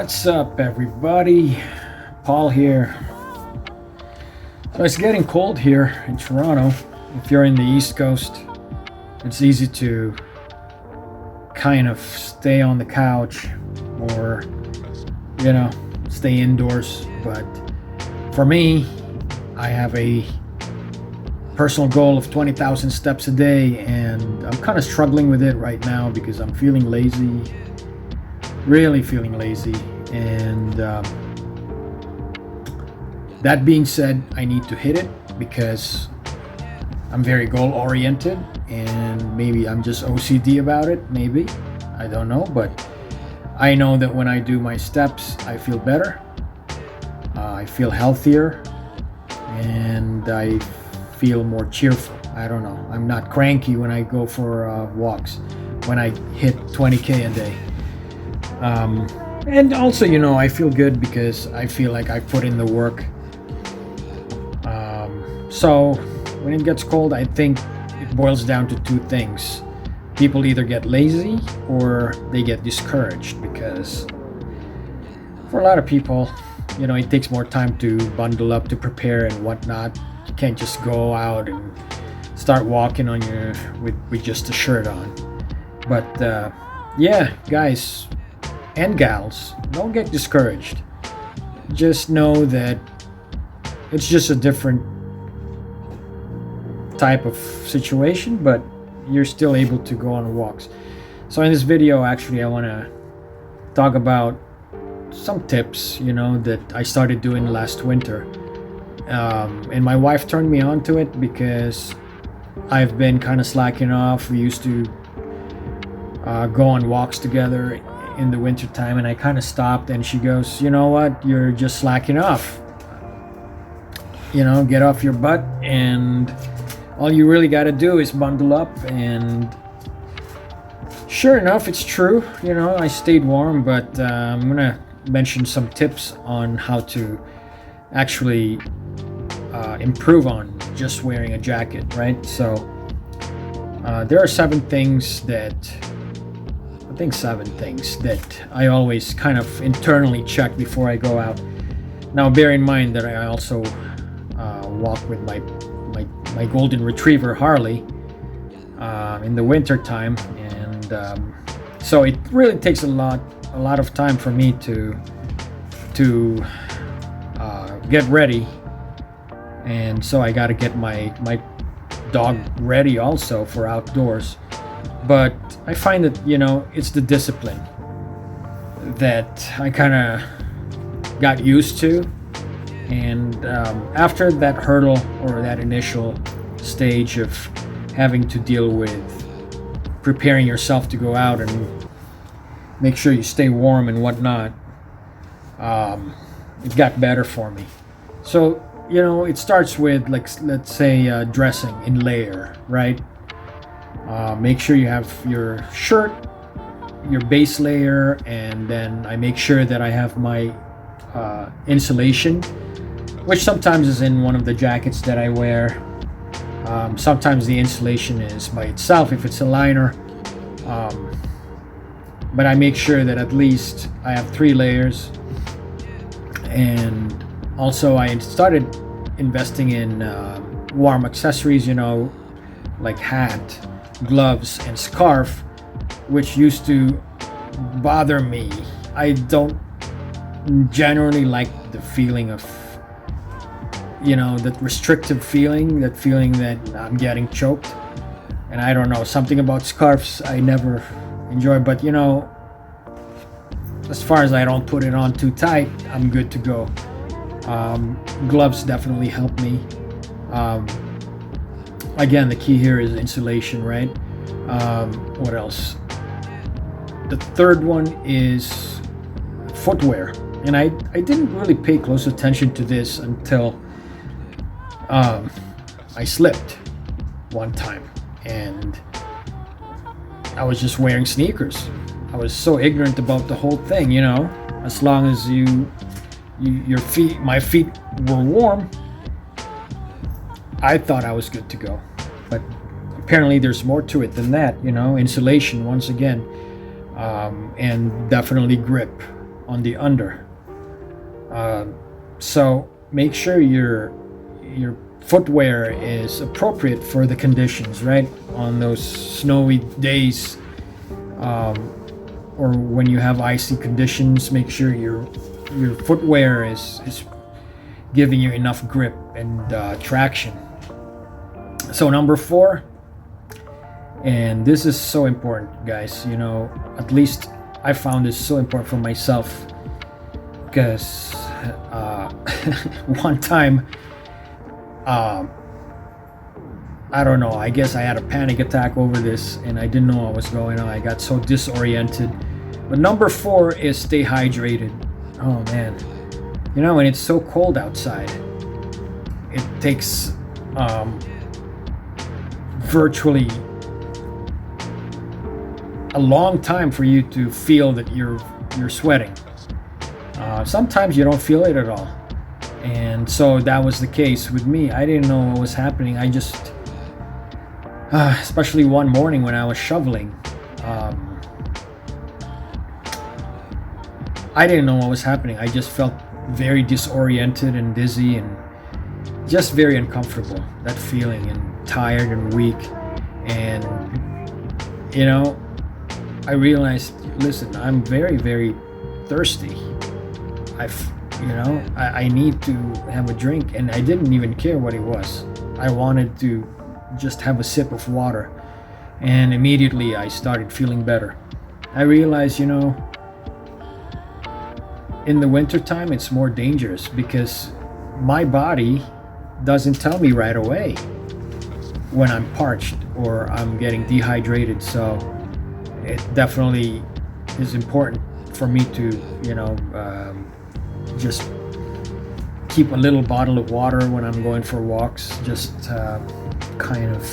What's up, everybody? Paul here. So it's getting cold here in Toronto. If you're in the East Coast, it's easy to kind of stay on the couch or, stay indoors. But for me, I have a personal goal of 20,000 steps a day, and I'm kind of struggling with it right now because I'm feeling lazy, really feeling lazy. And that being said, I need to hit it because I'm very goal oriented, and maybe I'm just OCD about it. Maybe, I don't know, but I know that when I do my steps, I feel better, I feel healthier, and I feel more cheerful. I don't know, I'm not cranky when I go for walks, when I hit 20k a day. And also, I feel good because I feel like I put in the work. So when it gets cold, I think it boils down to two things. People either get lazy or they get discouraged, because for a lot of people, it takes more time to bundle up, to prepare and whatnot. You can't just go out and start walking on with just a shirt on. But yeah, guys and gals, don't get discouraged. Just know that it's just a different type of situation, but you're still able to go on walks. So in this video, actually, I want to talk about some tips, that I started doing last winter. And my wife turned me on to it because I've been kind of slacking off. We used to go on walks together in the winter time, and I kind of stopped, and she goes, "You know what, you're just slacking off. Get off your butt, and all you really got to do is bundle up." And sure enough, it's true. I stayed warm, but I'm gonna mention some tips on how to actually improve on just wearing a jacket, right? So there are seven things that I always kind of internally check before I go out. Now, bear in mind that I also walk with my golden retriever Harley in the winter time, and so it really takes a lot of time for me to get ready, and so I got to get my dog ready also for outdoors. But I find that it's the discipline that I kind of got used to. And after that hurdle, or that initial stage of having to deal with preparing yourself to go out and make sure you stay warm and whatnot, it got better for me. So, it starts with, like, let's say dressing in layer, right? Make sure you have your shirt, your base layer, and then I make sure that I have my insulation, which sometimes is in one of the jackets that I wear. Sometimes the insulation is by itself if it's a liner, but I make sure that at least I have 3 layers. And also I started investing in warm accessories, like hat, gloves, and scarf, which used to bother me. I don't generally like the feeling of that restrictive feeling, that feeling that I'm getting choked. And I don't know, something about scarves I never enjoy. But as far as I don't put it on too tight, I'm good to go. Gloves definitely help me. Again, the key here is insulation, right? What else? The third one is footwear. And I didn't really pay close attention to this until I slipped one time, and I was just wearing sneakers. I was so ignorant about the whole thing, as long as my feet were warm, I thought I was good to go. But apparently there's more to it than that, insulation once again, and definitely grip. on the under. So make sure your footwear is appropriate for the conditions, right? On those snowy days, or when you have icy conditions, make sure your footwear is giving you enough grip and traction. So number 4, and this is so important, guys. At least I found this so important for myself, because one time, I don't know, I guess I had a panic attack over this and I didn't know what was going on. I got so disoriented. But number 4 is stay hydrated. Oh man, when it's so cold outside, it takes virtually a long time for you to feel that you're sweating. Sometimes you don't feel it at all. And so that was the case with me. I didn't know what was happening. I just, especially one morning when I was shoveling, I didn't know what was happening. I just felt very disoriented and dizzy and just very uncomfortable, that feeling, and tired and weak. And, I realized, listen, I'm very, very thirsty. I need to have a drink, and I didn't even care what it was. I wanted to just have a sip of water, and immediately I started feeling better. I realized, in the wintertime it's more dangerous because my body doesn't tell me right away when I'm parched or I'm getting dehydrated. So it definitely is important for me to, just keep a little bottle of water when I'm going for walks, just kind of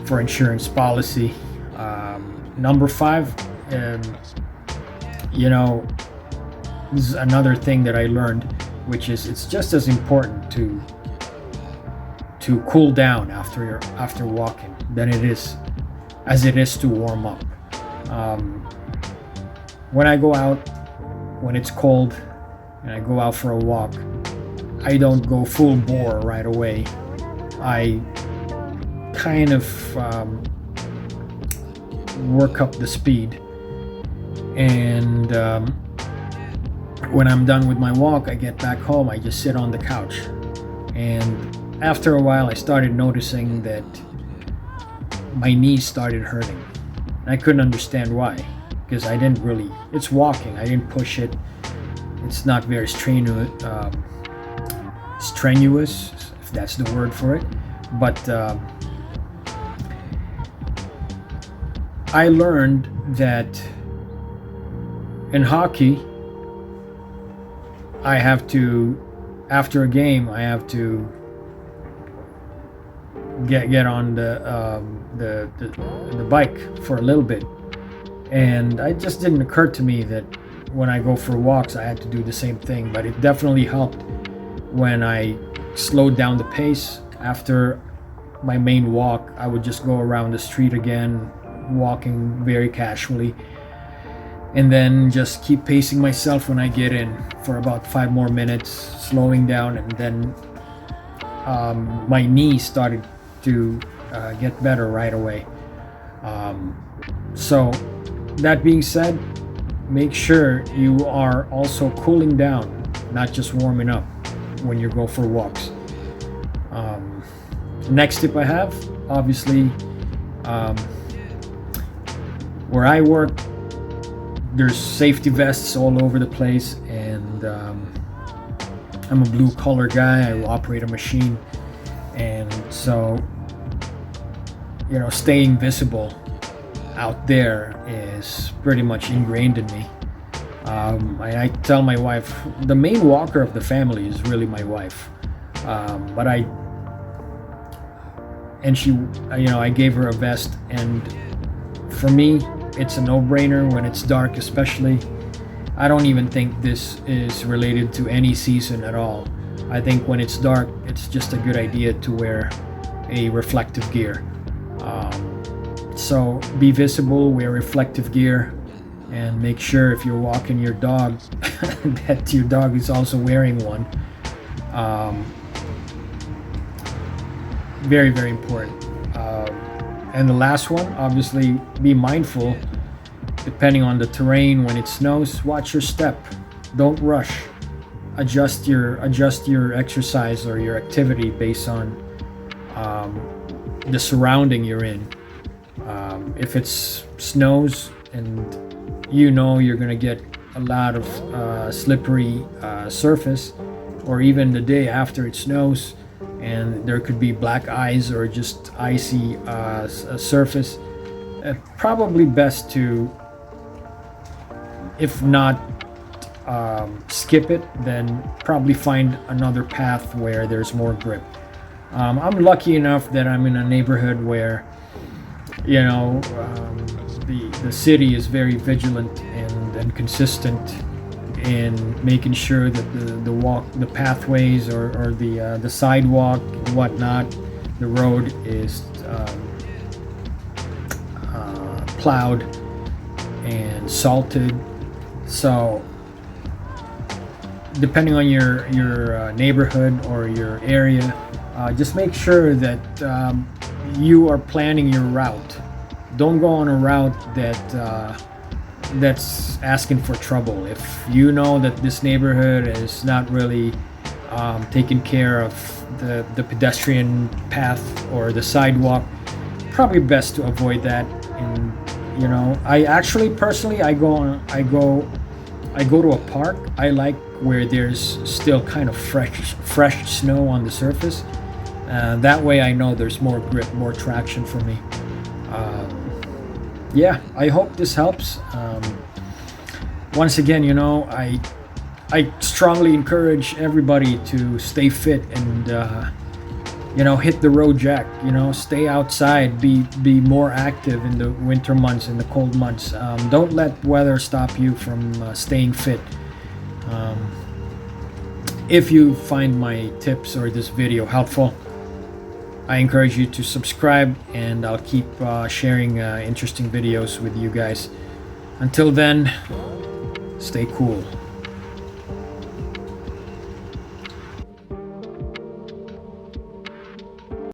for insurance policy. Number 5, this is another thing that I learned, which is it's just as important to cool down after walking than it is to warm up. When I go out, when it's cold, and I go out for a walk, I don't go full bore right away. I kind of work up the speed, and when I'm done with my walk, I get back home, I just sit on the couch. And after a while, I started noticing that my knees started hurting. I couldn't understand why, because it's walking, I didn't push it. It's not very strenuous, if that's the word for it. But I learned that in hockey, I have to, after a game, I have to get on the bike for a little bit, and it just didn't occur to me that when I go for walks I had to do the same thing. But it definitely helped when I slowed down the pace. After my main walk, I would just go around the street again, walking very casually, and then just keep pacing myself when I get in for about 5 more minutes, slowing down, and then my knees started to get better right away. So that being said, make sure you are also cooling down, not just warming up when you go for walks. Next tip I have, obviously, where I work, there's safety vests all over the place, and I'm a blue collar guy. I operate a machine, and so staying visible out there is pretty much ingrained in me. I tell my wife, the main walker of the family is really my wife, but I gave her a vest, and for me it's a no-brainer when it's dark, especially. I don't even think this is related to any season at all. I think when it's dark, it's just a good idea to wear a reflective gear. So be visible, wear reflective gear, and make sure if you're walking your dog that your dog is also wearing one. Very, very important. And the last one, obviously, be mindful. Depending on the terrain, when it snows, watch your step. Don't rush. Adjust your exercise or your activity based on the surrounding you're in. If it's snows and you know you're gonna get a lot of slippery surface, or even the day after it snows, and there could be black ice or just icy surface, probably best to, if not skip it, then probably find another path where there's more grip. I'm lucky enough that I'm in a neighborhood where, you know, the city is very vigilant and consistent in making sure that the pathways or the sidewalk and whatnot, the road is plowed and salted. So depending on your neighborhood or your area, just make sure that you are planning your route. Don't go on a route that's asking for trouble. If you know that this neighborhood is not really taking care of the pedestrian path or the sidewalk, probably best to avoid that. And you know, I actually personally I go to a park. I like where there's still kind of fresh snow on the surface. That way I know there's more grip, more traction for me. Yeah, I hope this helps. Once again, you know, I strongly encourage everybody to stay fit and you know, hit the road jack. You know, stay outside, be more active in the winter months, in the cold months. Don't let weather stop you from staying fit. If you find my tips or this video helpful, I encourage you to subscribe, and I'll keep sharing interesting videos with you guys. Until then, stay cool.